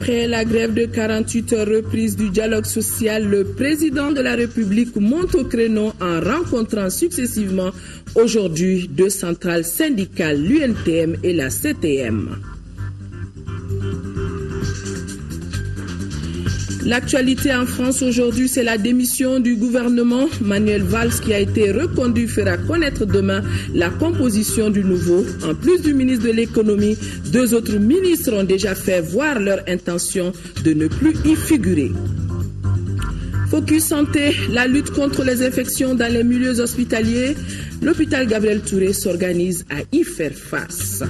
Après la grève de 48 heures reprise du dialogue social, le président de la République monte au créneau en rencontrant successivement aujourd'hui deux centrales syndicales, l'UNTM et la CTM. L'actualité en France aujourd'hui, c'est la démission du gouvernement. Manuel Valls, qui a été reconduit, fera connaître demain la composition du nouveau. En plus du ministre de l'économie, deux autres ministres ont déjà fait voir leur intention de ne plus y figurer. Focus santé, la lutte contre les infections dans les milieux hospitaliers. L'hôpital Gabriel Touré s'organise à y faire face.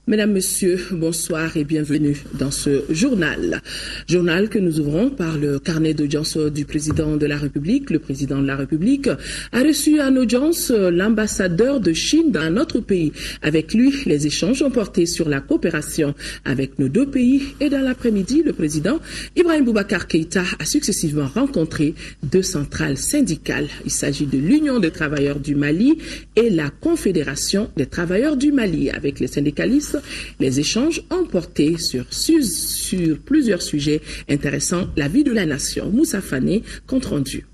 Mesdames, Messieurs, bonsoir et bienvenue dans ce journal. Journal que nous ouvrons par le carnet d'audience du président de la République. Le président de la République a reçu en audience l'ambassadeur de Chine dans notre pays. Avec lui, les échanges ont porté sur la coopération avec nos deux pays. Et dans l'après-midi, le président Ibrahim Boubacar Keïta a successivement rencontré deux centrales syndicales. Il s'agit de l'Union des travailleurs du Mali et la Confédération des travailleurs du Mali. Avec les syndicalistes, les échanges ont porté sur plusieurs sujets intéressant la vie de la nation. Moussa Fane, compte rendu.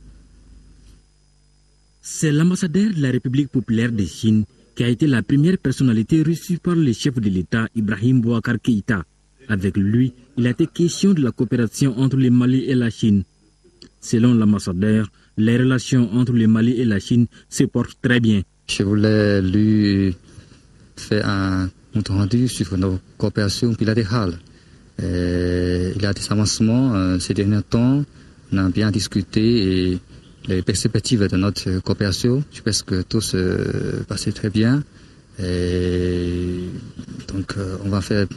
C'est l'ambassadeur de la République populaire de Chine qui a été la première personnalité reçue par le chef de l'État, Ibrahim Boubacar Keïta. Avec lui, il a été question de la coopération entre le Mali et la Chine. Selon l'ambassadeur, les relations entre le Mali et la Chine se portent très bien. Je voulais lui faire un compte rendu sur nos coopérations bilatérales. Il y a des avancements ces derniers temps. On a bien discuté et les perspectives de notre coopération. Je pense que tout se passait très bien. Donc on va faire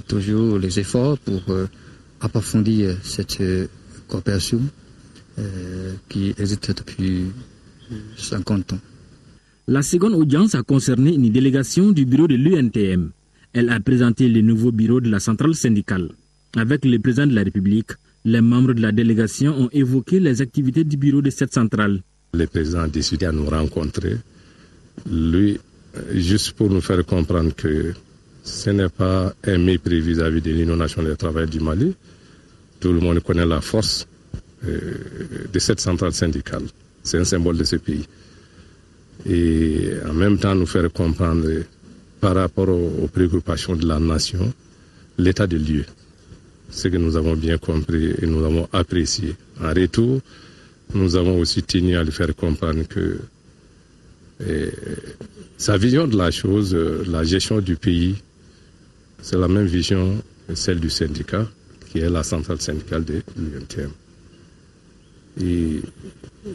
toujours les efforts pour approfondir cette coopération qui existe depuis 50 ans. La seconde audience a concerné une délégation du bureau de l'UNTM. Elle a présenté le nouveau bureau de la centrale syndicale. Avec le président de la République, les membres de la délégation ont évoqué les activités du bureau de cette centrale. Le président a décidé à nous rencontrer, lui, juste pour nous faire comprendre que ce n'est pas un mépris vis-à-vis de l'Union nationale des travailleurs du Mali. Tout le monde connaît la force de cette centrale syndicale. C'est un symbole de ce pays. Et en même temps nous faire comprendre par rapport aux préoccupations de la nation, l'état des lieux. Ce que nous avons bien compris et nous avons apprécié. En retour, nous avons aussi tenu à lui faire comprendre que sa vision de la chose, la gestion du pays, c'est la même vision que celle du syndicat, qui est la centrale syndicale de l'UNTM. Et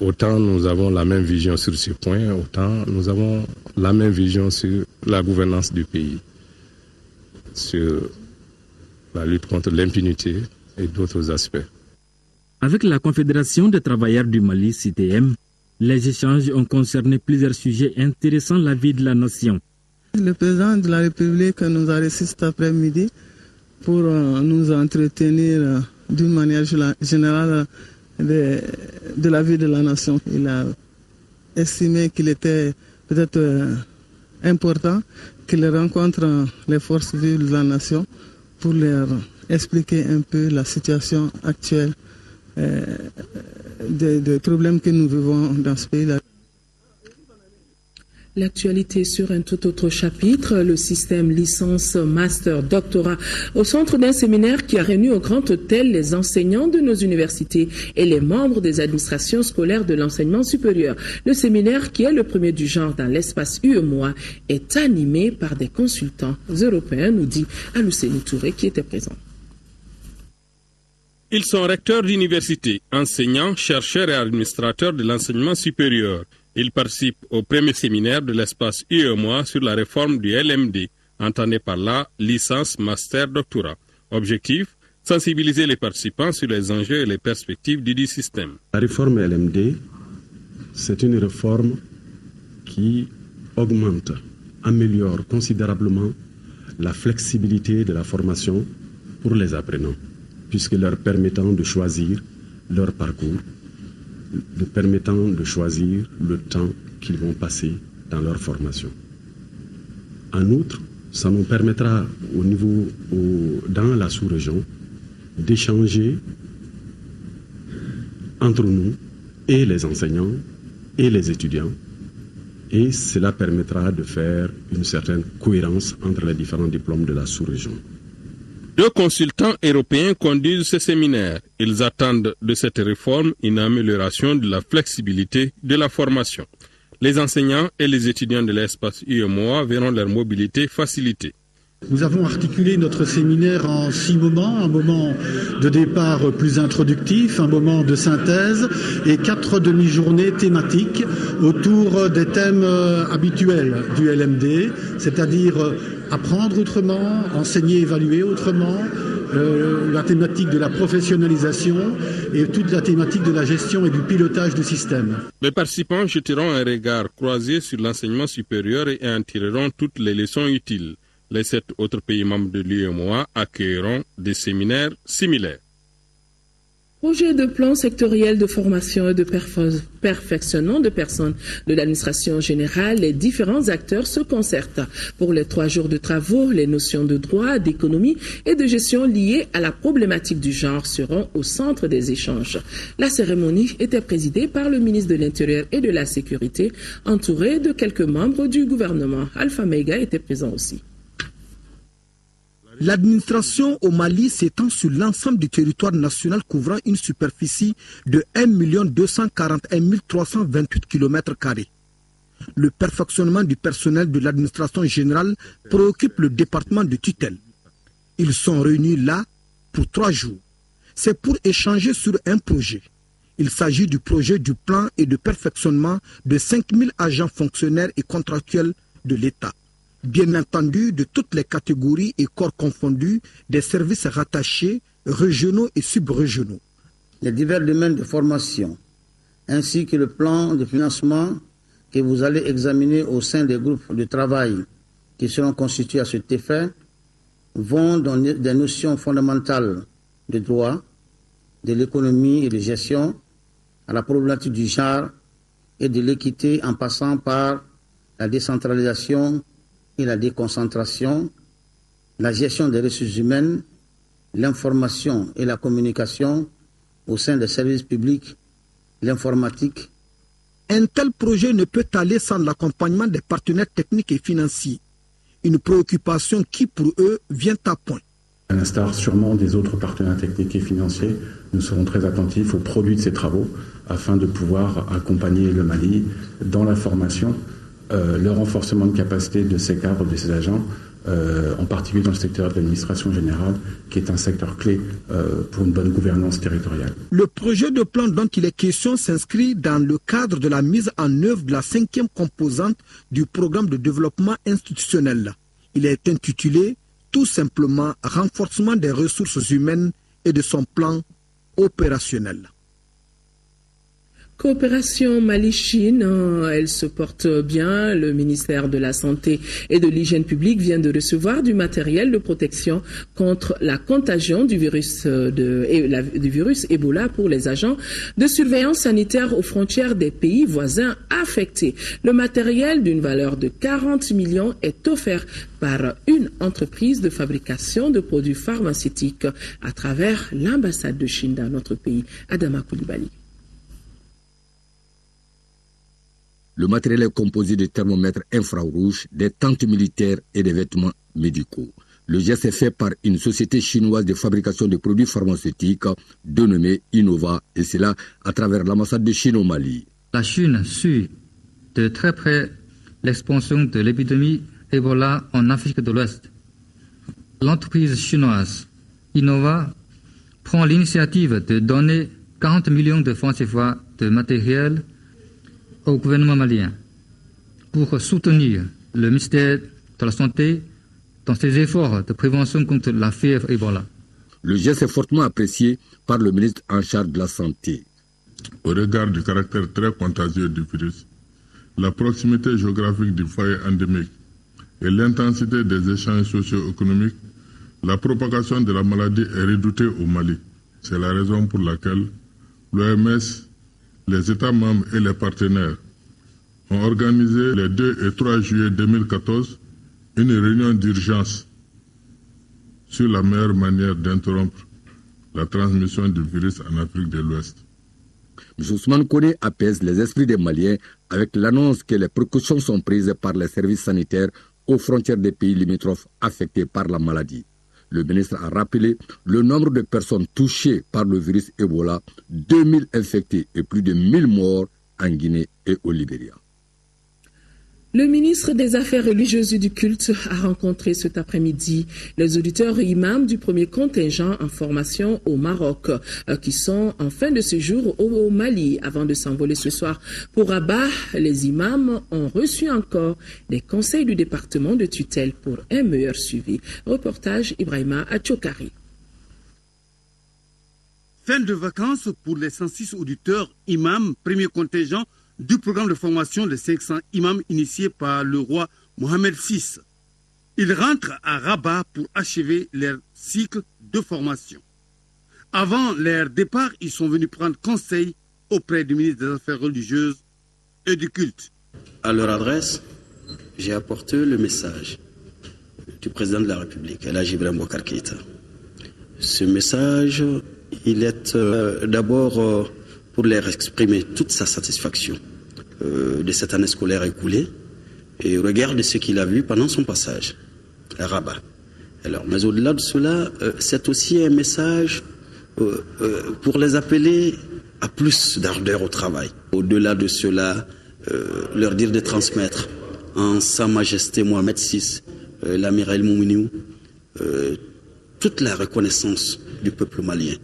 autant nous avons la même vision sur ce point, autant nous avons la même vision sur la gouvernance du pays, sur la lutte contre l'impunité et d'autres aspects. Avec la Confédération des travailleurs du Mali, CTM, les échanges ont concerné plusieurs sujets intéressant la vie de la nation. Le président de la République nous a reçus cet après-midi pour nous entretenir d'une manière générale de la vie de la nation. Il a estimé qu'il était peut-être important qu'il rencontre les forces vives de la nation pour leur expliquer un peu la situation actuelle des problèmes que nous vivons dans ce pays-là. L'actualité sur un tout autre chapitre, le système licence, master, doctorat, au centre d'un séminaire qui a réuni au Grand Hôtel les enseignants de nos universités et les membres des administrations scolaires de l'enseignement supérieur. Le séminaire, qui est le premier du genre dans l'espace UEMOA, est animé par des consultants européens, nous dit Alousseni Touré qui était présent. Ils sont recteurs d'université, enseignants, chercheurs et administrateurs de l'enseignement supérieur. Ils participent au premier séminaire de l'espace UEMOA sur la réforme du LMD, entendez par là licence, master, doctorat. Objectif, sensibiliser les participants sur les enjeux et les perspectives du système. La réforme LMD, c'est une réforme qui augmente, améliore considérablement la flexibilité de la formation pour les apprenants, puisque leur permettant de choisir leur parcours, de permettant de choisir le temps qu'ils vont passer dans leur formation. En outre, ça nous permettra dans la sous-région d'échanger entre nous et les enseignants et les étudiants, et cela permettra de faire une certaine cohérence entre les différents diplômes de la sous-région. 2 consultants européens conduisent ce séminaire. Ils attendent de cette réforme une amélioration de la flexibilité de la formation. Les enseignants et les étudiants de l'espace UEMOA verront leur mobilité facilitée. Nous avons articulé notre séminaire en 6 moments, un moment de départ plus introductif, un moment de synthèse et 4 demi-journées thématiques autour des thèmes habituels du LMD, c'est-à-dire apprendre autrement, enseigner, évaluer autrement, la thématique de la professionnalisation et toute la thématique de la gestion et du pilotage du système. Les participants jeteront un regard croisé sur l'enseignement supérieur et en tireront toutes les leçons utiles. Les 7 autres pays membres de l'UEMOA accueilleront des séminaires similaires. Projet de plan sectoriel de formation et de perfectionnement de personnes de l'administration générale, les différents acteurs se concertent. Pour les 3 jours de travaux, les notions de droit, d'économie et de gestion liées à la problématique du genre seront au centre des échanges. La cérémonie était présidée par le ministre de l'Intérieur et de la Sécurité, entouré de quelques membres du gouvernement. Alpha Mega était présent aussi. L'administration au Mali s'étend sur l'ensemble du territoire national couvrant une superficie de 1 241 328 km². Le perfectionnement du personnel de l'administration générale préoccupe le département de tutelle. Ils sont réunis là pour 3 jours. C'est pour échanger sur un projet. Il s'agit du projet du plan et de perfectionnement de 5000 agents fonctionnaires et contractuels de l'État. Bien entendu de toutes les catégories et corps confondus, des services rattachés, régionaux et subrégionaux. Les divers domaines de formation, ainsi que le plan de financement que vous allez examiner au sein des groupes de travail qui seront constitués à cet effet, vont donner des notions fondamentales de droit, de l'économie et de gestion, à la problématique du genre et de l'équité en passant par la décentralisation et la déconcentration, la gestion des ressources humaines, l'information et la communication au sein des services publics, l'informatique. Un tel projet ne peut aller sans l'accompagnement des partenaires techniques et financiers. Une préoccupation qui, pour eux, vient à point. À l'instar sûrement des autres partenaires techniques et financiers, nous serons très attentifs aux produits de ces travaux afin de pouvoir accompagner le Mali dans la formation, le renforcement de capacité de ces cadres, de ces agents, en particulier dans le secteur de l'administration générale, qui est un secteur clé pour une bonne gouvernance territoriale. Le projet de plan dont il est question s'inscrit dans le cadre de la mise en œuvre de la 5e composante du programme de développement institutionnel. Il est intitulé tout simplement « Renforcement des ressources humaines et de son plan opérationnel ». Coopération Mali-Chine, elle se porte bien. Le ministère de la Santé et de l'Hygiène publique vient de recevoir du matériel de protection contre la contagion du virus Ebola pour les agents de surveillance sanitaire aux frontières des pays voisins affectés. Le matériel d'une valeur de 40 millions est offert par une entreprise de fabrication de produits pharmaceutiques à travers l'ambassade de Chine dans notre pays. Adama Koulibaly. Le matériel est composé de thermomètres infrarouges, des tentes militaires et des vêtements médicaux. Le geste est fait par une société chinoise de fabrication de produits pharmaceutiques dénommée Innova, et cela à travers l'ambassade de Chine au Mali. La Chine suit de très près l'expansion de l'épidémie Ebola en Afrique de l'Ouest. L'entreprise chinoise Innova prend l'initiative de donner 40 millions de francs CFA de matériel au gouvernement malien pour soutenir le ministère de la Santé dans ses efforts de prévention contre la fièvre Ebola. Le geste est fortement apprécié par le ministre en charge de la Santé. Au regard du caractère très contagieux du virus, la proximité géographique du foyer endémique et l'intensité des échanges socio-économiques, la propagation de la maladie est redoutée au Mali. C'est la raison pour laquelle l'OMS, les États membres et les partenaires ont organisé les 2 et 3 juillet 2014 une réunion d'urgence sur la meilleure manière d'interrompre la transmission du virus en Afrique de l'Ouest. M. Ousmane Koné apaise les esprits des Maliens avec l'annonce que les précautions sont prises par les services sanitaires aux frontières des pays limitrophes affectés par la maladie. Le ministre a rappelé le nombre de personnes touchées par le virus Ebola, 2000 infectés et plus de 1000 morts en Guinée et au Libéria. Le ministre des Affaires religieuses et du culte a rencontré cet après-midi les auditeurs et imams du premier contingent en formation au Maroc qui sont en fin de séjour au Mali. Avant de s'envoler ce soir pour Rabat, les imams ont reçu encore des conseils du département de tutelle pour un meilleur suivi. Reportage Ibrahima Atchokari. Fin de vacances pour les 106 auditeurs imams premier contingent du programme de formation des 500 imams initié par le roi Mohamed VI. Ils rentrent à Rabat pour achever leur cycle de formation. Avant leur départ, ils sont venus prendre conseil auprès du ministre des Affaires religieuses et du culte. À leur adresse, j'ai apporté le message du président de la République, El Hadji Ibrahim Boubacar Keïta. Ce message, il est d'abord pour leur exprimer toute sa satisfaction de cette année scolaire écoulée et au regard de ce qu'il a vu pendant son passage à Rabat. Alors, mais au-delà de cela, c'est aussi un message pour les appeler à plus d'ardeur au travail. Au-delà de cela, leur dire de transmettre en Sa Majesté Mohamed VI, l'Amir El Mouminiou, toute la reconnaissance du peuple malien.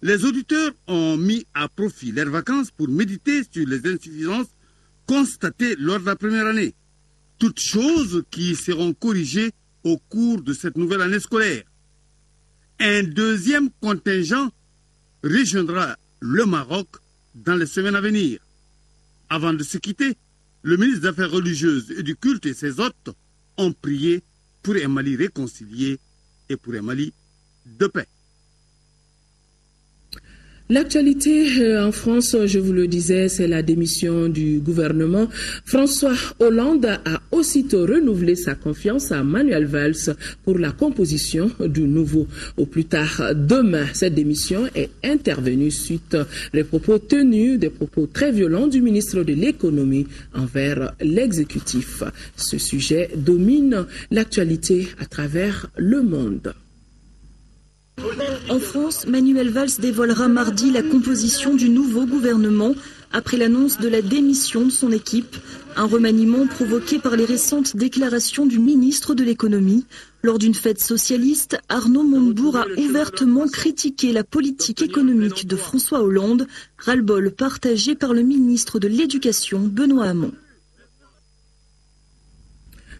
Les auditeurs ont mis à profit leurs vacances pour méditer sur les insuffisances constatées lors de la première année. Toutes choses qui seront corrigées au cours de cette nouvelle année scolaire. Un deuxième contingent rejoindra le Maroc dans les semaines à venir. Avant de se quitter, le ministre des Affaires religieuses et du culte et ses hôtes ont prié pour un Mali réconcilié et pour un Mali de paix. L'actualité en France, je vous le disais, c'est la démission du gouvernement. François Hollande a aussitôt renouvelé sa confiance à Manuel Valls pour la composition du nouveau. Au plus tard demain, cette démission est intervenue suite des propos tenus, des propos très violents du ministre de l'économie envers l'exécutif. Ce sujet domine l'actualité à travers le monde. En France, Manuel Valls dévoilera mardi la composition du nouveau gouvernement après l'annonce de la démission de son équipe, un remaniement provoqué par les récentes déclarations du ministre de l'économie. Lors d'une fête socialiste, Arnaud Montebourg a ouvertement critiqué la politique économique de François Hollande, ras-le-bol partagé par le ministre de l'Éducation, Benoît Hamon.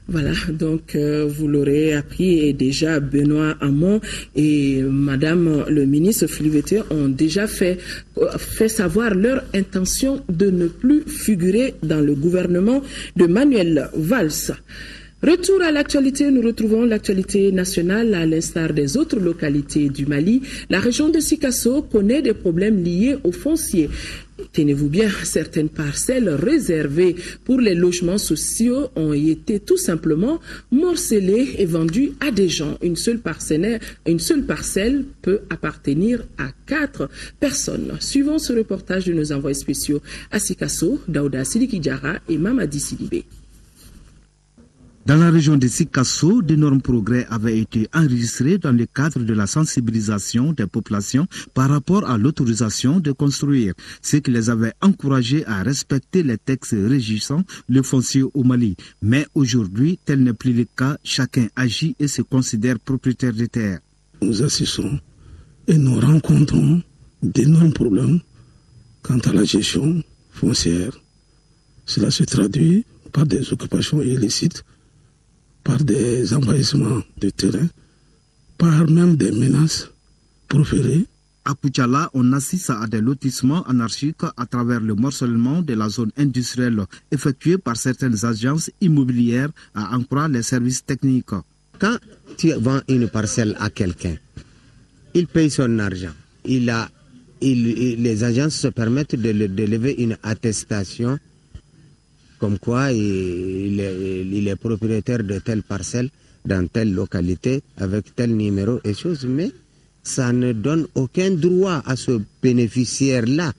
Voilà, donc vous l'aurez appris, et déjà Benoît Hamon et Madame le ministre Filiveté ont déjà fait savoir leur intention de ne plus figurer dans le gouvernement de Manuel Valls. Retour à l'actualité, nous retrouvons l'actualité nationale à l'instar des autres localités du Mali. La région de Sikasso connaît des problèmes liés au foncier. Tenez-vous bien, certaines parcelles réservées pour les logements sociaux ont été tout simplement morcelées et vendues à des gens. Une seule parcelle peut appartenir à 4 personnes. Suivons ce reportage de nos envoyés spéciaux à Sikasso, Daouda Sidiki Diarra et Mamadi Sidibé. Dans la région de Sikasso, d'énormes progrès avaient été enregistrés dans le cadre de la sensibilisation des populations par rapport à l'autorisation de construire, ce qui les avait encouragés à respecter les textes régissant le foncier au Mali. Mais aujourd'hui, tel n'est plus le cas, chacun agit et se considère propriétaire des terres. Nous assistons et nous rencontrons d'énormes problèmes quant à la gestion foncière. Cela se traduit par des occupations illicites, par des envahissements de terrain, par même des menaces proférées. À Koutiala, on assiste à des lotissements anarchiques à travers le morcellement de la zone industrielle effectué par certaines agences immobilières, à en croire les services techniques. Quand tu vends une parcelle à quelqu'un, il paye son argent. Les agences se permettent de lever une attestation comme quoi il est propriétaire de telle parcelle dans telle localité avec tel numéro et choses, mais ça ne donne aucun droit à ce bénéficiaire-là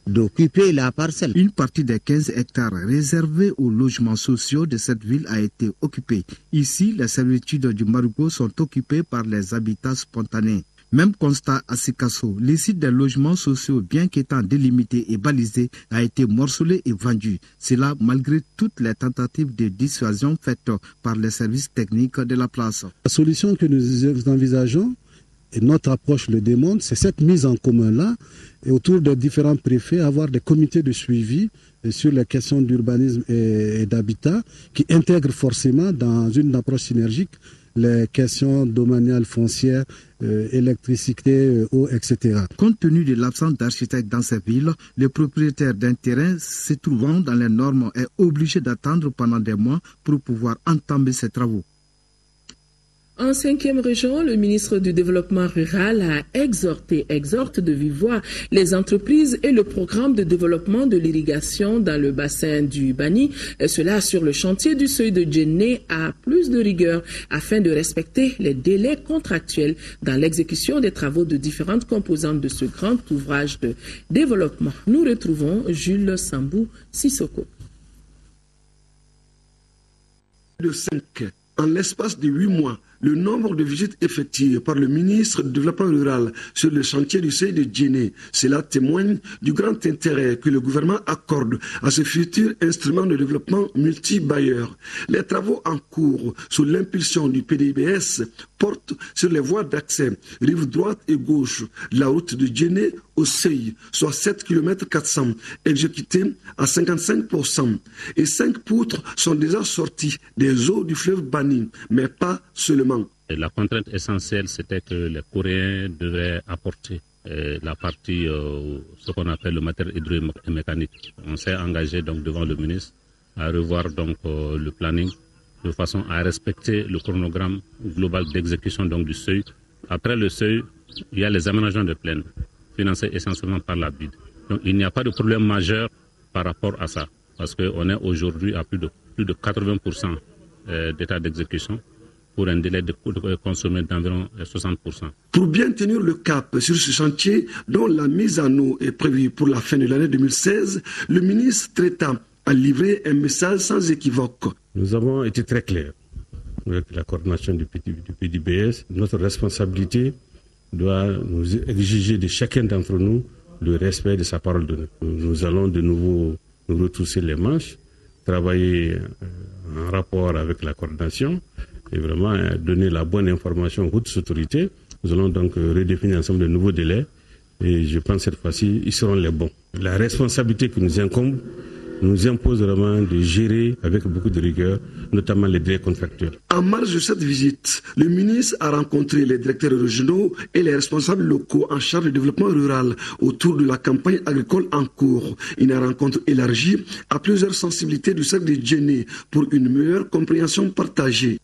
d'occuper la parcelle. Une partie des 15 hectares réservés aux logements sociaux de cette ville a été occupée. Ici, les servitudes du Marigot sont occupées par les habitats spontanés. Même constat à Sikasso, le site des logements sociaux, bien qu'étant délimité et balisé, a été morcelé et vendu. Cela malgré toutes les tentatives de dissuasion faites par les services techniques de la place. La solution que nous envisageons, et notre approche le demande, c'est cette mise en commun-là, et autour des différents préfets, avoir des comités de suivi sur les questions d'urbanisme et d'habitat qui intègrent forcément dans une approche synergique les questions domaniales foncières, électricité, eau, etc. Compte tenu de l'absence d'architectes dans ces villes, le propriétaire d'un terrain se trouvant dans les normes est obligé d'attendre pendant des mois pour pouvoir entamer ses travaux. En 5e région, le ministre du Développement rural a exhorte de vive voix les entreprises et le programme de développement de l'irrigation dans le bassin du Bani, et cela sur le chantier du seuil de Djenné à plus de rigueur afin de respecter les délais contractuels dans l'exécution des travaux de différentes composantes de ce grand ouvrage de développement. Nous retrouvons Jules Sambou Sissoko. De 5, en l'espace de 8 mois, le nombre de visites effectuées par le ministre du Développement rural sur le chantier du seuil de Djenné, cela témoigne du grand intérêt que le gouvernement accorde à ce futur instrument de développement multi-bailleur. Les travaux en cours sous l'impulsion du PDBS portent sur les voies d'accès, rive droite et gauche, de la route de Djenné au seuil, soit 7 km 400, exécutées à 55%. Et 5 poutres sont déjà sorties des eaux du fleuve Bani, mais pas seulement. La contrainte essentielle, c'était que les Coréens devaient apporter la partie, ce qu'on appelle le matériel hydromécanique. On s'est engagé donc devant le ministre à revoir donc le planning de façon à respecter le chronogramme global d'exécution donc du seuil. Après le seuil, il y a les aménagements de plaine, financés essentiellement par la BID. Donc il n'y a pas de problème majeur par rapport à ça, parce qu'on est aujourd'hui à plus de 80% d'état d'exécution, pour un délai de consommer d'environ 60%. Pour bien tenir le cap sur ce chantier, dont la mise en eau est prévue pour la fin de l'année 2016, le ministre traitant a livré un message sans équivoque. Nous avons été très clairs avec la coordination du PDBS. Notre responsabilité doit nous exiger de chacun d'entre nous le respect de sa parole donnée. Nous allons de nouveau nous retrousser les manches, travailler en rapport avec la coordination et vraiment donner la bonne information aux hautes autorités. Nous allons donc redéfinir un certain nombre de nouveaux délais et je pense que cette fois-ci, ils seront les bons. La responsabilité qui nous incombe nous impose vraiment de gérer avec beaucoup de rigueur, notamment les délais contractuels. En marge de cette visite, le ministre a rencontré les directeurs régionaux et les responsables locaux en charge du développement rural autour de la campagne agricole en cours. Une rencontre élargie à plusieurs sensibilités du cercle de Djenné pour une meilleure compréhension partagée.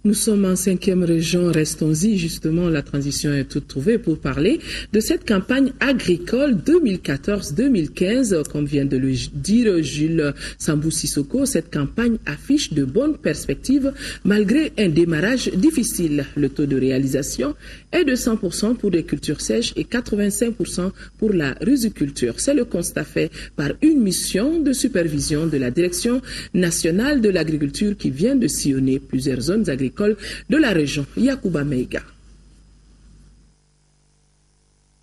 Nous sommes en 5e région, restons-y, justement, la transition est toute trouvée pour parler de cette campagne agricole 2014-2015, comme vient de le dire Jules Sambou Sissoko. Cette campagne affiche de bonnes perspectives malgré un démarrage difficile. Le taux de réalisation est de 100% pour les cultures sèches et 85% pour la riziculture. C'est le constat fait par une mission de supervision de la Direction nationale de l'agriculture qui vient de sillonner plusieurs zones agricoles de la région. Yacouba Meiga.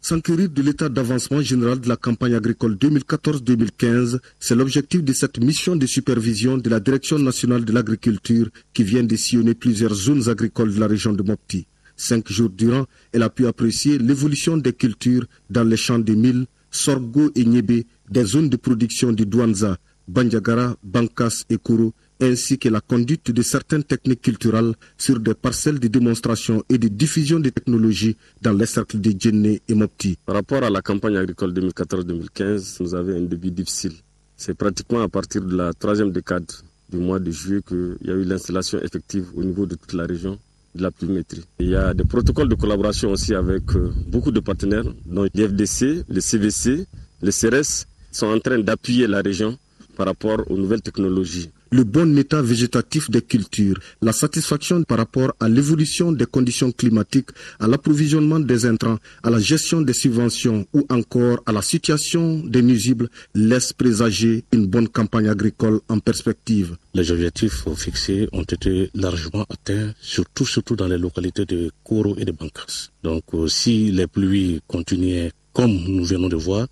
S'enquérir de l'état d'avancement général de la campagne agricole 2014-2015, c'est l'objectif de cette mission de supervision de la Direction nationale de l'agriculture qui vient de sillonner plusieurs zones agricoles de la région de Mopti. 5 jours durant, elle a pu apprécier l'évolution des cultures dans les champs de mil, sorgho et niébé, des zones de production de Douanza, Bandiagara, Bankas et Kourou, ainsi que la conduite de certaines techniques culturelles sur des parcelles de démonstration et de diffusion des technologies dans les cercles de Djenné et Mopti. Par rapport à la campagne agricole 2014-2015, nous avions un début difficile. C'est pratiquement à partir de la 3e décade du mois de juillet qu'il y a eu l'installation effective au niveau de toute la région de la pluviométrie. Il y a des protocoles de collaboration aussi avec beaucoup de partenaires, dont l'IFDC, le CVC, le CRS sont en train d'appuyer la région par rapport aux nouvelles technologies. Le bon état végétatif des cultures, la satisfaction par rapport à l'évolution des conditions climatiques, à l'approvisionnement des intrants, à la gestion des subventions ou encore à la situation des nuisibles laissent présager une bonne campagne agricole en perspective. Les objectifs fixés ont été largement atteints, surtout dans les localités de Koro et de Bankas. Donc si les pluies continuaient comme nous venons de voir,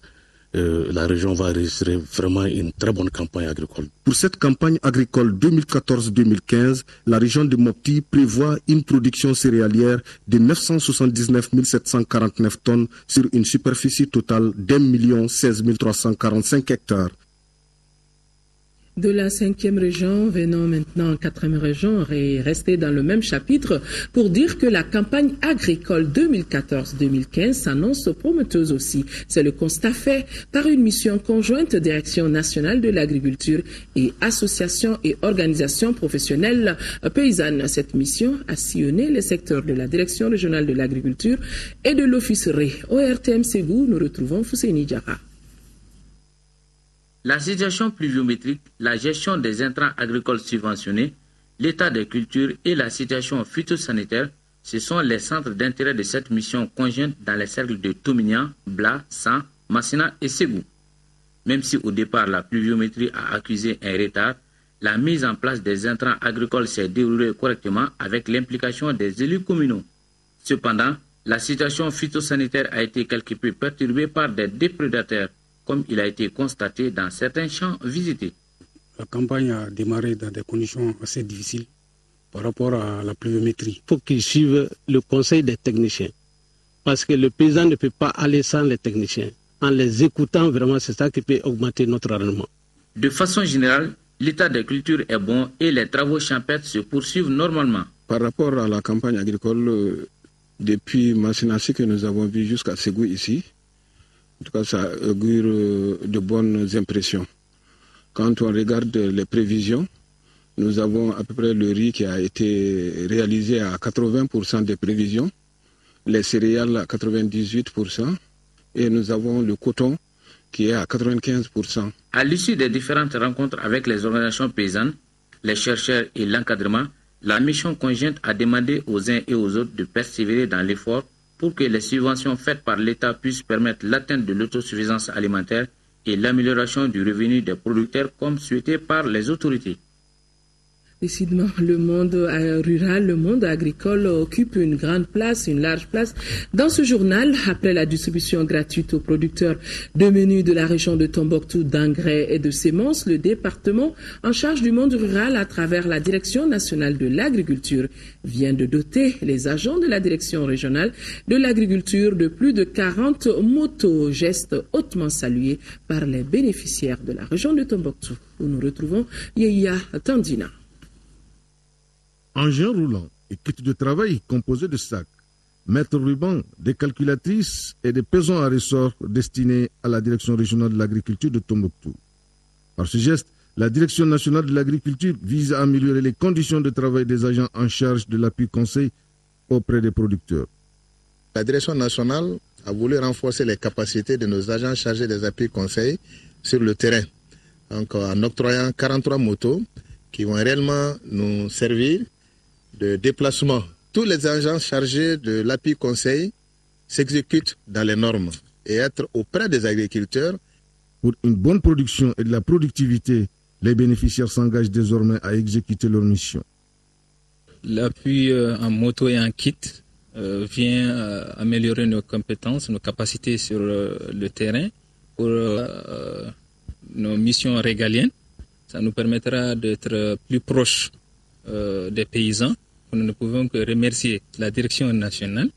la région va enregistrer vraiment une très bonne campagne agricole. Pour cette campagne agricole 2014-2015, la région de Mopti prévoit une production céréalière de 979 749 tonnes sur une superficie totale d'1 16 345 hectares. De la 5e région, venons maintenant en 4e région et rester dans le même chapitre pour dire que la campagne agricole 2014-2015 s'annonce prometteuse aussi. C'est le constat fait par une mission conjointe Direction nationale de l'agriculture et associations et organisations professionnelles paysannes. Cette mission a sillonné les secteurs de la Direction régionale de l'agriculture et de l'officerie. Au RTM Ségou, nous retrouvons Fousseini Diarra. La situation pluviométrique, la gestion des intrants agricoles subventionnés, l'état des cultures et la situation phytosanitaire, ce sont les centres d'intérêt de cette mission conjointe dans les cercles de Tomignan, Bla, San, Massina et Ségou. Même si au départ la pluviométrie a accusé un retard, la mise en place des intrants agricoles s'est déroulée correctement avec l'implication des élus communaux. Cependant, la situation phytosanitaire a été quelque peu perturbée par des déprédateurs, comme il a été constaté dans certains champs visités. La campagne a démarré dans des conditions assez difficiles par rapport à la pluviométrie. Il faut qu'ils suivent le conseil des techniciens, parce que le paysan ne peut pas aller sans les techniciens. En les écoutant, vraiment, c'est ça qui peut augmenter notre rendement. De façon générale, l'état des cultures est bon et les travaux champêtres se poursuivent normalement. Par rapport à la campagne agricole, depuis Massinassi que nous avons vu jusqu'à Ségou ici, en tout cas, ça augure de bonnes impressions. Quand on regarde les prévisions, nous avons à peu près le riz qui a été réalisé à 80% des prévisions, les céréales à 98%, et nous avons le coton qui est à 95%. À l'issue des différentes rencontres avec les organisations paysannes, les chercheurs et l'encadrement, la mission conjointe a demandé aux uns et aux autres de persévérer dans l'effort pour que les subventions faites par l'État puissent permettre l'atteinte de l'autosuffisance alimentaire et l'amélioration du revenu des producteurs comme souhaité par les autorités. Décidément, le monde rural, le monde agricole occupe une grande place, une large place. Dans ce journal, après la distribution gratuite aux producteurs de menus de la région de Tombouctou d'engrais et de semences, le département en charge du monde rural à travers la Direction nationale de l'agriculture vient de doter les agents de la Direction régionale de l'agriculture de plus de 40 motos, geste hautement salué par les bénéficiaires de la région de Tombouctou, où nous retrouvons Yeya Tandina. Engins roulants et kits de travail composés de sacs, mètres rubans, des calculatrices et des pesants à ressort destinés à la Direction régionale de l'agriculture de Tombouctou. Par ce geste, la Direction nationale de l'agriculture vise à améliorer les conditions de travail des agents en charge de l'appui conseil auprès des producteurs. La Direction nationale a voulu renforcer les capacités de nos agents chargés des appuis conseils sur le terrain, donc en octroyant 43 motos qui vont réellement nous servir de déplacement. Tous les agents chargés de l'appui conseil s'exécutent dans les normes et être auprès des agriculteurs. Pour une bonne production et de la productivité, les bénéficiaires s'engagent désormais à exécuter leur mission. L'appui en moto et en kit vient améliorer nos compétences, nos capacités sur le terrain pour nos missions régaliennes. Ça nous permettra d'être plus proches des paysans. Nous ne pouvons que remercier la Direction nationale,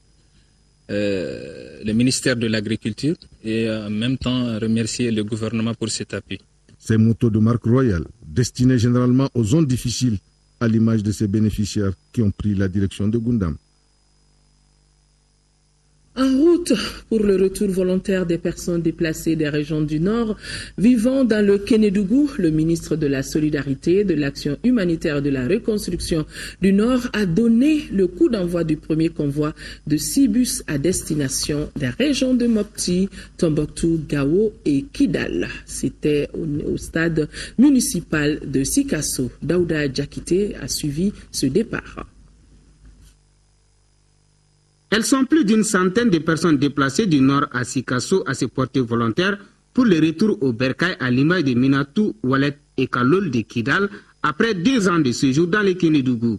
le ministère de l'Agriculture et en même temps remercier le gouvernement pour cet appui. Ces motos de marque Royal, destinées généralement aux zones difficiles, à l'image de ces bénéficiaires qui ont pris la direction de Gundam. En route pour le retour volontaire des personnes déplacées des régions du Nord vivant dans le Kénédougou, le ministre de la Solidarité, de l'Action humanitaire et de la Reconstruction du Nord a donné le coup d'envoi du premier convoi de 6 bus à destination des régions de Mopti, Tombouctou, Gao et Kidal. C'était au stade municipal de Sikasso. Daouda Diakité a suivi ce départ. Elles sont plus d'une centaine de personnes déplacées du nord à Sikasso à se porter volontaires pour le retour au Bercail à l'image de Minatou, Walet et Kalol de Kidal après 2 ans de séjour dans le Kénédougou.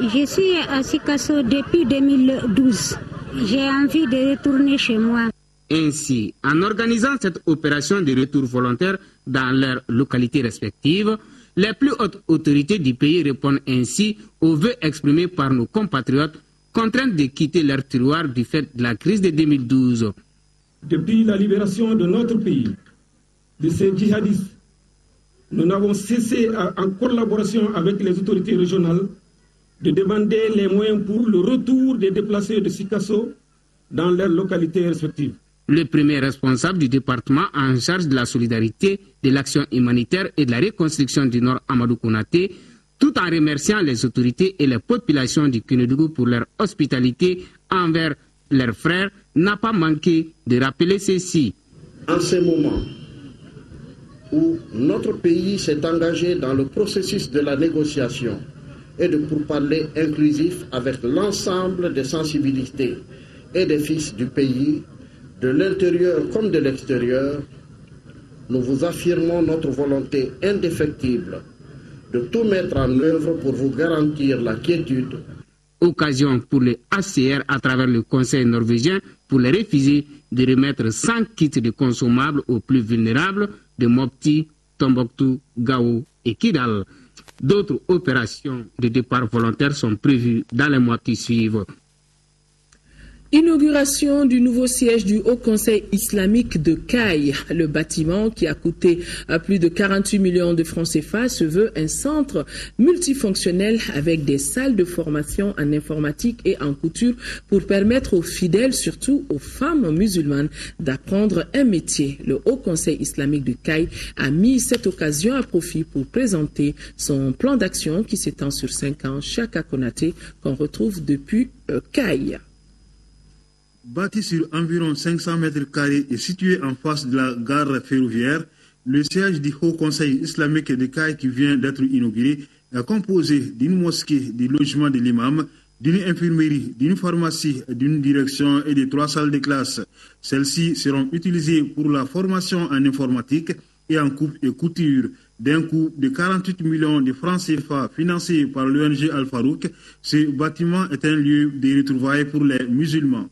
Je suis à Sikasso depuis 2012. J'ai envie de retourner chez moi. Ainsi, en organisant cette opération de retour volontaire dans leurs localités respectives, les plus hautes autorités du pays répondent ainsi aux vœux exprimés par nos compatriotes contraintes de quitter leur terroir du fait de la crise de 2012. Depuis la libération de notre pays, de ces djihadistes, nous n'avons cessé, en collaboration avec les autorités régionales, de demander les moyens pour le retour des déplacés de Sikasso dans leurs localités respectives. Le premier responsable du département en charge de la solidarité, de l'action humanitaire et de la reconstruction du Nord, Amadou Konaté, tout en remerciant les autorités et les populations du Kénédougou pour leur hospitalité envers leurs frères, n'a pas manqué de rappeler ceci. En ce moment où notre pays s'est engagé dans le processus de la négociation et de pourparlers inclusifs avec l'ensemble des sensibilités et des fils du pays, de l'intérieur comme de l'extérieur, nous vous affirmons notre volonté indéfectible de tout mettre en œuvre pour vous garantir la quiétude. Occasion pour le HCR à travers le Conseil norvégien pour les réfugiés de remettre 100 kits de consommables aux plus vulnérables de Mopti, Tombouctou, Gao et Kidal. D'autres opérations de départ volontaire sont prévues dans les mois qui suivent. Inauguration du nouveau siège du Haut Conseil islamique de Caille. Le bâtiment, qui a coûté plus de 48 millions de francs CFA, se veut un centre multifonctionnel avec des salles de formation en informatique et en couture pour permettre aux fidèles, surtout aux femmes musulmanes, d'apprendre un métier. Le Haut Conseil islamique de Caille a mis cette occasion à profit pour présenter son plan d'action qui s'étend sur 5 ans. Chaka Konaté, qu'on retrouve depuis Caille. Bâti sur environ 500 mètres carrés et situé en face de la gare ferroviaire, le siège du Haut Conseil islamique de Caille qui vient d'être inauguré est composé d'une mosquée, du logement de l'imam, d'une infirmerie, d'une pharmacie, d'une direction et de 3 salles de classe. Celles-ci seront utilisées pour la formation en informatique et en coupe et couture. D'un coût de 48 millions de francs CFA financé par l'ONG Al-Farouk, ce bâtiment est un lieu de retrouvailles pour les musulmans.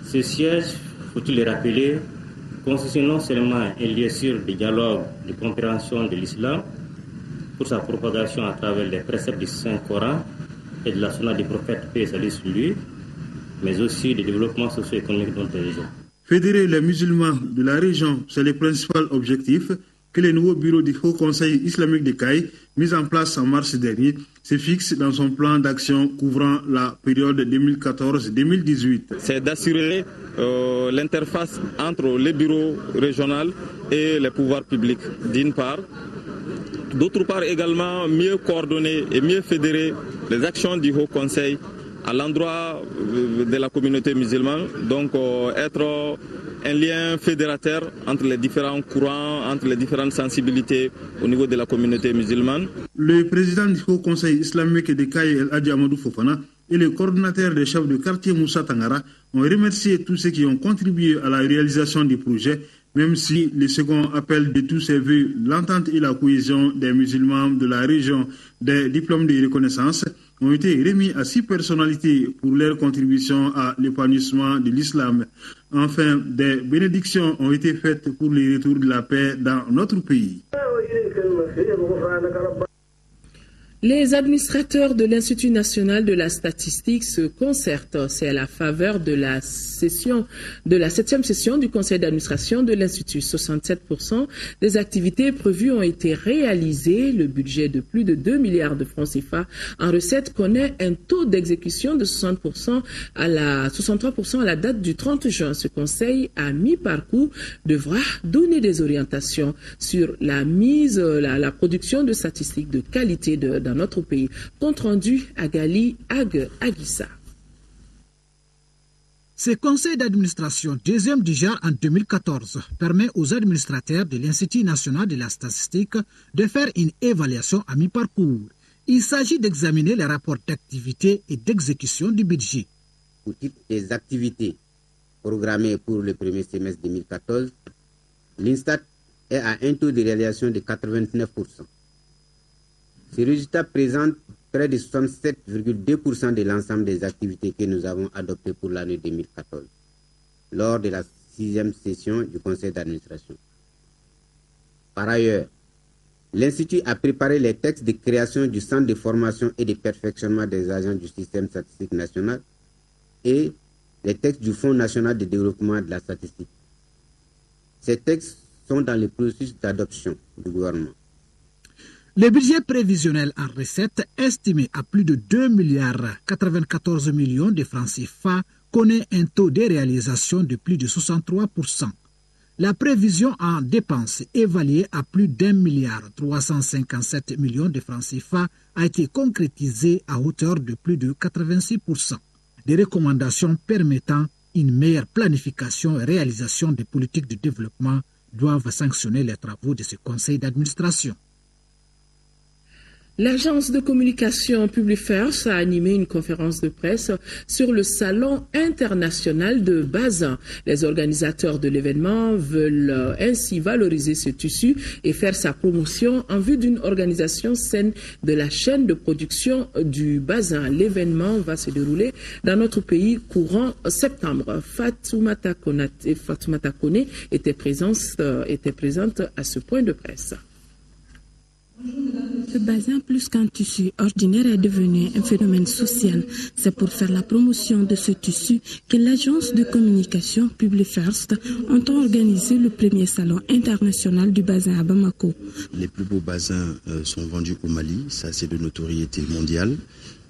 Ce siège, faut-il le rappeler, constitue non seulement un lieu sûr de dialogue, de compréhension de l'islam, pour sa propagation à travers les préceptes du Saint-Coran et de la sunna du prophète, paix et salut sur lui, mais aussi de développement socio-économique de notre région. Fédérer les musulmans de la région, c'est le principal objectif que le nouveau bureau du Haut Conseil islamique de Caille, mis en place en mars dernier, se fixe dans son plan d'action couvrant la période 2014-2018. C'est d'assurer l'interface entre les bureaux régionaux et les pouvoirs publics, d'une part. D'autre part également, mieux coordonner et mieux fédérer les actions du Haut Conseil à l'endroit de la communauté musulmane, donc être un lien fédérateur entre les différents courants, entre les différentes sensibilités au niveau de la communauté musulmane. Le président du Haut Conseil islamique de Caille, El Hadji Amadou Fofana, et le coordonnateur des chefs de quartier Moussa Tangara ont remercié tous ceux qui ont contribué à la réalisation du projet, même si le second appel de tous ces vœux l'entente et la cohésion des musulmans de la région. Des diplômes de reconnaissance ont été remis à 6 personnalités pour leur contribution à l'épanouissement de l'islam. Enfin, des bénédictions ont été faites pour le retour de la paix dans notre pays. Les administrateurs de l'Institut national de la statistique se concertent. C'est à la faveur de la 7e session du conseil d'administration de l'Institut. 67% des activités prévues ont été réalisées. Le budget de plus de 2 milliards de francs CFA en recettes connaît un taux d'exécution de 63% à la date du 30 juin. Ce conseil à mi-parcours devra donner des orientations sur la production de statistiques de qualité dans notre pays. Compte rendu à Gali Aguissa. Ce conseil d'administration, deuxième du genre en 2014, permet aux administrateurs de l'Institut national de la statistique de faire une évaluation à mi-parcours. Il s'agit d'examiner les rapports d'activité et d'exécution du budget. Au titre des activités programmées pour le premier semestre 2014, l'INSTAT est à un taux de réalisation de 89%. Ces résultats présentent près de 67,2% de l'ensemble des activités que nous avons adoptées pour l'année 2014, lors de la 6e session du conseil d'administration. Par ailleurs, l'Institut a préparé les textes de création du centre de formation et de perfectionnement des agents du système statistique national et les textes du Fonds national de développement de la statistique. Ces textes sont dans le processus d'adoption du gouvernement. Le budget prévisionnel en recettes, estimé à plus de 2 milliards 94 millions de francs CFA, connaît un taux de réalisation de plus de 63%. La prévision en dépenses, évaluée à plus d'1 milliard 357 millions de francs CFA, a été concrétisée à hauteur de plus de 86%. Des recommandations permettant une meilleure planification et réalisation des politiques de développement doivent sanctionner les travaux de ce conseil d'administration. L'agence de communication Publifirst a animé une conférence de presse sur le salon international de Bazin. Les organisateurs de l'événement veulent ainsi valoriser ce tissu et faire sa promotion en vue d'une organisation saine de la chaîne de production du Bazin. L'événement va se dérouler dans notre pays courant septembre. Fatoumata Kone était présente à ce point de presse. Le bazin, plus qu'un tissu ordinaire, est devenu un phénomène social. C'est pour faire la promotion de ce tissu que l'agence de communication Publifirst entend organiser le premier salon international du bazin à Bamako. Les plus beaux bazins sont vendus au Mali, ça c'est de notoriété mondiale.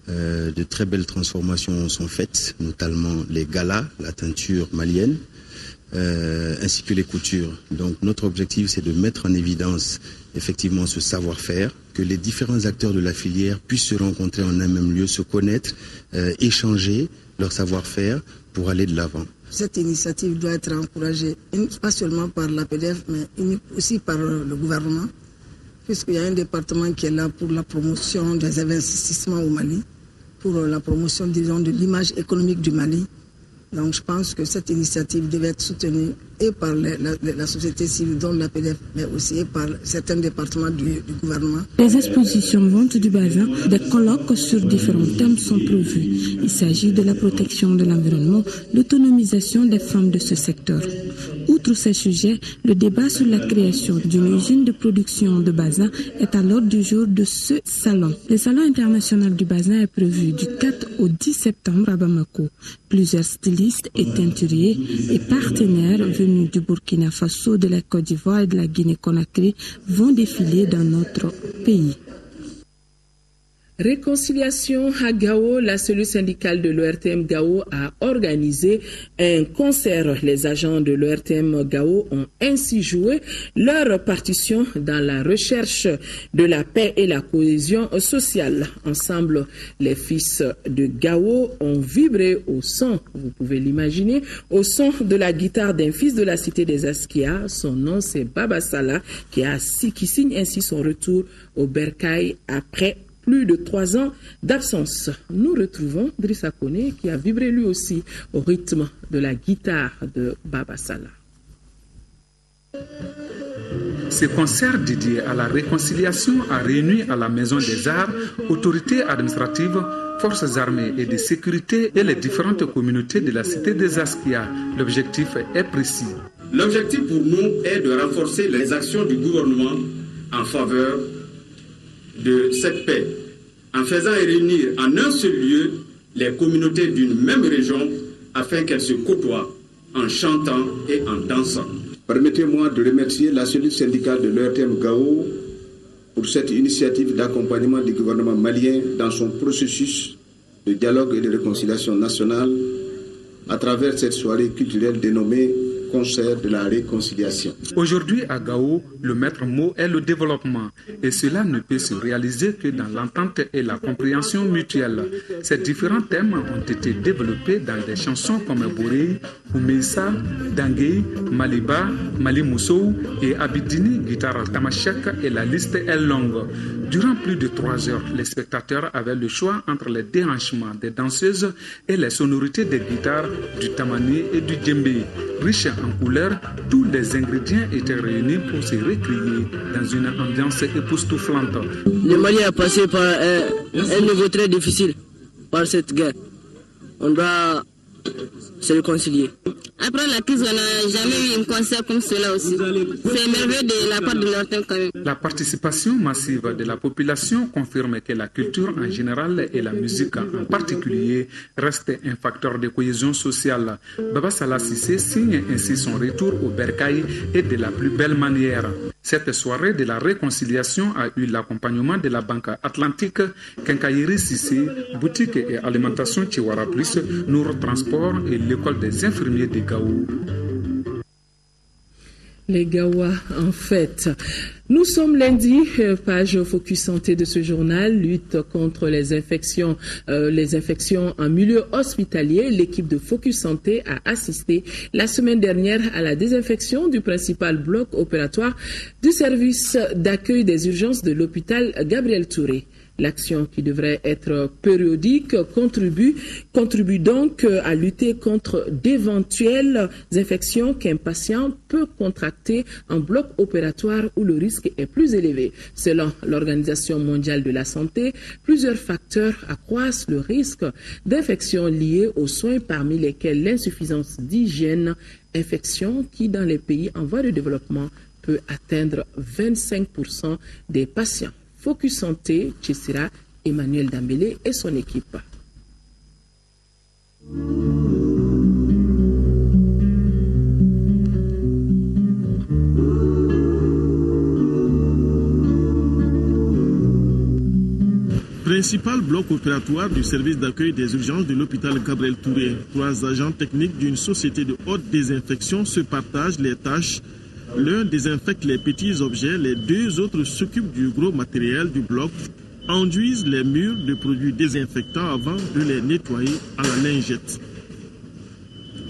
De très belles transformations sont faites, notamment les galas, la teinture malienne, ainsi que les coutures. Donc notre objectif c'est de mettre en évidence effectivement ce savoir-faire, que les différents acteurs de la filière puissent se rencontrer en un même lieu, se connaître, échanger leur savoir-faire pour aller de l'avant. Cette initiative doit être encouragée, pas seulement par l'APDF, mais aussi par le gouvernement, puisqu'il y a un département qui est là pour la promotion des investissements au Mali, pour la promotion, disons, de l'image économique du Mali. Donc je pense que cette initiative devait être soutenue et par la société civile, dont l'APDF, mais aussi par certains départements du gouvernement. Des expositions vente du bazin, des colloques sur différents thèmes sont prévus. Il s'agit de la protection de l'environnement, l'autonomisation des femmes de ce secteur. Outre ces sujets, le débat sur la création d'une usine de production de bazin est à l'ordre du jour de ce salon. Le salon international du bazin est prévu du 4 au 10 septembre à Bamako. Plusieurs stylistes et teinturiers et partenaires venus du Burkina Faso, de la Côte d'Ivoire et de la Guinée-Conakry vont défiler dans notre pays. Réconciliation à Gao, la cellule syndicale de l'ORTM Gao a organisé un concert. Les agents de l'ORTM Gao ont ainsi joué leur partition dans la recherche de la paix et la cohésion sociale. Ensemble, les fils de Gao ont vibré au son, vous pouvez l'imaginer, au son de la guitare d'un fils de la cité des Askia. Son nom, c'est Baba Salah, qui signe ainsi son retour au Bercail après plus de 3 ans d'absence. Nous retrouvons Drissa Kone qui a vibré lui aussi au rythme de la guitare de Baba Salah. Ce concert dédié à la réconciliation a réuni à la Maison des Arts autorités administratives, forces armées et de sécurité et les différentes communautés de la cité des Askia. L'objectif est précis. L'objectif pour nous est de renforcer les actions du gouvernement en faveur de cette paix en faisant réunir en un seul lieu les communautés d'une même région afin qu'elles se côtoient en chantant et en dansant. Permettez-moi de remercier la cellule syndicale de l'ERTM Gao pour cette initiative d'accompagnement du gouvernement malien dans son processus de dialogue et de réconciliation nationale à travers cette soirée culturelle dénommée Concert de la réconciliation. Aujourd'hui à Gao, le maître mot est le développement et cela ne peut se réaliser que dans l'entente et la compréhension mutuelle. Ces différents thèmes ont été développés dans des chansons comme Boré, Oumeissa, Dangué, Maliba, Mali Moussou et Abidini, guitare tamashek et la liste est longue. Durant plus de 3 heures, les spectateurs avaient le choix entre les déhanchements des danseuses et les sonorités des guitares, du tamani et du djembé. Riches en couleurs, tous les ingrédients étaient réunis pour se recréer dans une ambiance époustouflante. Le Mali a passé par un niveau très difficile, par cette guerre. On doit se réconcilier. Après la crise, on n'a jamais eu un concert comme cela aussi. C'est merveilleux de la part de l'ORTM quand même. La participation massive de la population confirme que la culture en général et la musique en particulier reste un facteur de cohésion sociale. Baba Salah Cissé signe ainsi son retour au Bercail et de la plus belle manière. Cette soirée de la réconciliation a eu l'accompagnement de la Banque Atlantique, Quincaillerie Cissé, boutique et alimentation Chiwara Plus, Nour Transport et l'école des infirmiers de Gao. Les Gawa en fête. Nous sommes lundi, page Focus Santé de ce journal, lutte contre les infections en milieu hospitalier. L'équipe de Focus Santé a assisté la semaine dernière à la désinfection du principal bloc opératoire du service d'accueil des urgences de l'hôpital Gabriel Touré. L'action qui devrait être périodique contribue donc à lutter contre d'éventuelles infections qu'un patient peut contracter en bloc opératoire où le risque est plus élevé. Selon l'Organisation mondiale de la santé, plusieurs facteurs accroissent le risque d'infections liées aux soins, parmi lesquels l'insuffisance d'hygiène, infection qui dans les pays en voie de développement peut atteindre 25% des patients. Focus Santé, Chessira, Emmanuel Dambélé et son équipe. Principal bloc opératoire du service d'accueil des urgences de l'hôpital Gabriel Touré. 3 agents techniques d'une société de haute désinfection se partagent les tâches. L'un désinfecte les petits objets, les 2 autres s'occupent du gros matériel du bloc, enduisent les murs de produits désinfectants avant de les nettoyer à la lingette.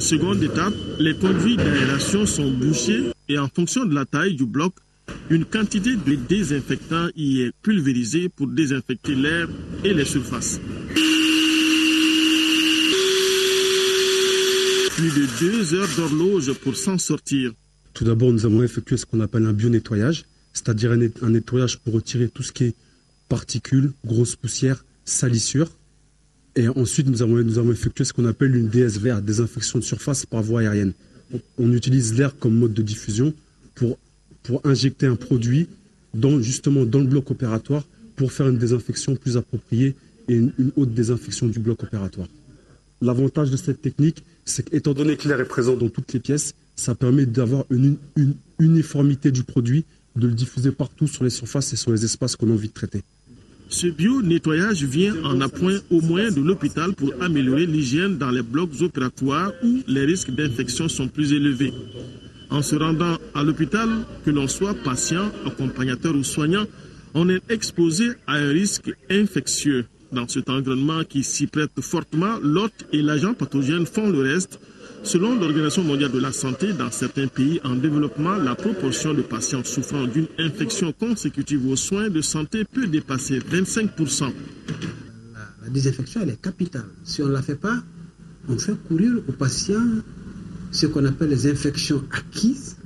Seconde étape, les conduits d'aération sont bouchés et en fonction de la taille du bloc, une quantité de désinfectant y est pulvérisée pour désinfecter l'air et les surfaces. Plus de 2 heures d'horloge pour s'en sortir. Tout d'abord, nous avons effectué ce qu'on appelle un bio-nettoyage, c'est-à-dire un nettoyage pour retirer tout ce qui est particules, grosses poussières, salissures. Et ensuite, nous avons effectué ce qu'on appelle une DSVR, désinfection de surface par voie aérienne. On utilise l'air comme mode de diffusion pour injecter un produit justement dans le bloc opératoire pour faire une désinfection plus appropriée et une haute désinfection du bloc opératoire. L'avantage de cette technique, c'est qu'étant donné que l'air est présent dans toutes les pièces, ça permet d'avoir une uniformité du produit, de le diffuser partout sur les surfaces et sur les espaces qu'on a envie de traiter. Ce bio-nettoyage vient en appoint au moyen de l'hôpital pour améliorer l'hygiène dans les blocs opératoires où les risques d'infection sont plus élevés. En se rendant à l'hôpital, que l'on soit patient, accompagnateur ou soignant, on est exposé à un risque infectieux. Dans cet environnement qui s'y prête fortement, l'hôte et l'agent pathogène font le reste. Selon l'Organisation mondiale de la santé, dans certains pays en développement, la proportion de patients souffrant d'une infection consécutive aux soins de santé peut dépasser 25%. La désinfection, elle est capitale. Si on ne la fait pas, on fait courir aux patients ce qu'on appelle les infections acquises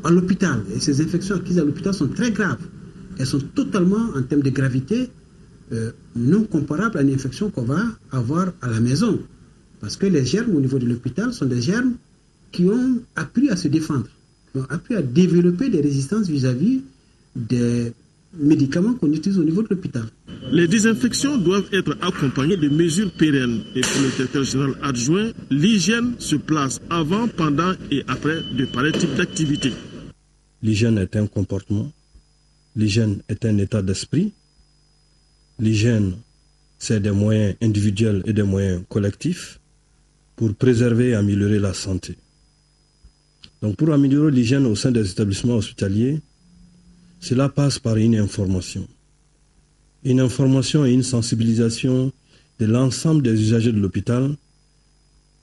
à l'hôpital. Et ces infections acquises à l'hôpital sont très graves. Elles sont totalement, en termes de gravité, non comparables à une infection qu'on va avoir à la maison. Parce que les germes au niveau de l'hôpital sont des germes qui ont appris à se défendre, qui ont appris à développer des résistances vis-à-vis des médicaments qu'on utilise au niveau de l'hôpital. Les désinfections doivent être accompagnées de mesures pérennes. Et pour le directeur général adjoint, l'hygiène se place avant, pendant et après de pareils types d'activités. L'hygiène est un comportement, l'hygiène est un état d'esprit, l'hygiène c'est des moyens individuels et des moyens collectifs pour préserver et améliorer la santé. Donc pour améliorer l'hygiène au sein des établissements hospitaliers, cela passe par une information et une sensibilisation de l'ensemble des usagers de l'hôpital,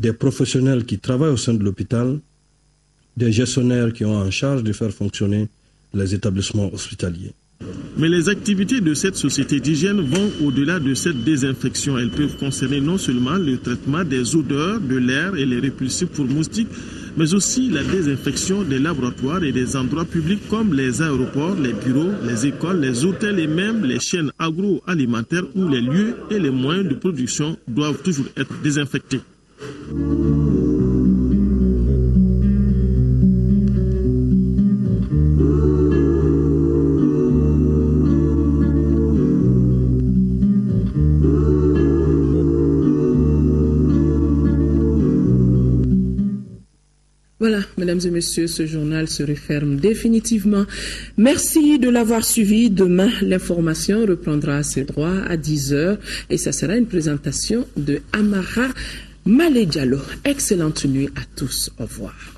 des professionnels qui travaillent au sein de l'hôpital, des gestionnaires qui ont en charge de faire fonctionner les établissements hospitaliers. Mais les activités de cette société d'hygiène vont au-delà de cette désinfection. Elles peuvent concerner non seulement le traitement des odeurs, de l'air et les répulsifs pour moustiques, mais aussi la désinfection des laboratoires et des endroits publics comme les aéroports, les bureaux, les écoles, les hôtels et même les chaînes agroalimentaires où les lieux et les moyens de production doivent toujours être désinfectés. Voilà, mesdames et messieurs, ce journal se referme définitivement. Merci de l'avoir suivi. Demain, l'information reprendra ses droits à 10h et ça sera une présentation de Amara Malé Diallo. Excellente nuit à tous. Au revoir.